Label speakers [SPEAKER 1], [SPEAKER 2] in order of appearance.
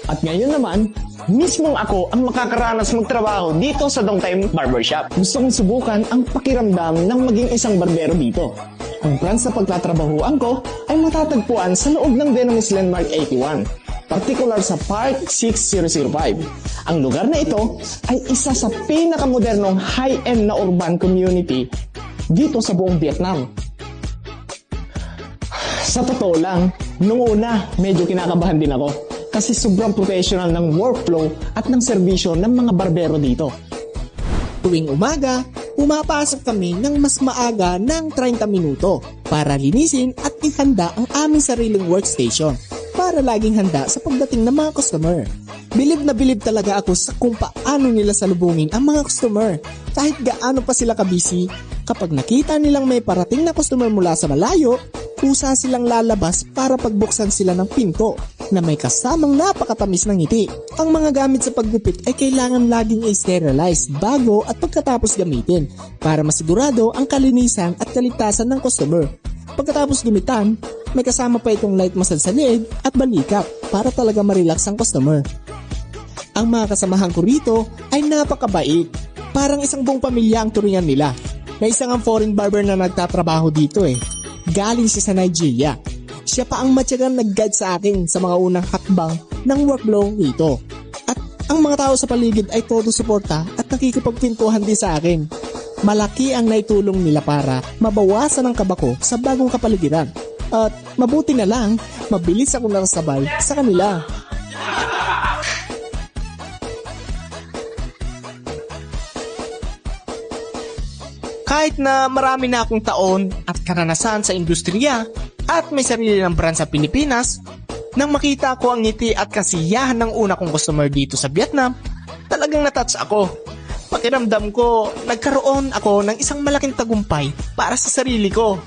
[SPEAKER 1] At ngayon naman, mismong ako ang makakaranas magtrabaho dito sa Dongtime Barbershop. Gusto kong subukan ang pakiramdam ng maging isang barbero dito. Ang branch na pagtatrabahuan ko ay matatagpuan sa loob ng Denomis Landmark 81, particular sa Park 6005. Ang lugar na ito ay isa sa pinakamodernong high-end na urban community dito sa buong Vietnam. Sa totoo lang, nung una, medyo kinakabahan din ako kasi sobrang professional ng workflow at ng serbisyo ng mga barbero dito.
[SPEAKER 2] Tuwing umaga, pumapasok kami ng mas maaga ng 30 minuto para linisin at ihanda ang aming sariling workstation para laging handa sa pagdating ng mga customer. Bilib na bilib talaga ako sa kung paano nila salubungin ang mga customer kahit gaano pa sila kabisi. Kapag nakita nilang may parating na customer mula sa malayo, kusa silang lalabas para pagbuksan sila ng pinto na may kasamang napakatamis ng ngiti. Ang mga gamit sa paggupit ay kailangan laging i-sterilize bago at pagkatapos gamitin para masigurado ang kalinisan at kaligtasan ng customer. Pagkatapos gamitan, may kasama pa itong light massage sa leeg at balikat para talaga ma-relax ang customer. Ang mga kasamahan ko rito ay napakabait. Parang isang buong pamilya ang turingan nila. May isang ang foreign barber na nagtatrabaho dito Galing siya sa Nigeria. Siya pa ang matyagang nag-guide sa akin sa mga unang hakbang ng workflow dito. At ang mga tao sa paligid ay todo suporta at nakikipagpintuhan din sa akin. Malaki ang naitulong nila para mabawasan ang kaba ko sa bagong kapaligiran. At mabuti na lang, mabilis akong nakasabay sa kanila. Kahit na marami na akong taon at karanasan sa industriya at may sarili ng brand sa Pilipinas, nang makita ko ang ngiti at kasiyahan ng una kong customer dito sa Vietnam, talagang natouch ako. Pakiramdam ko, nagkaroon ako ng isang malaking tagumpay para sa sarili ko.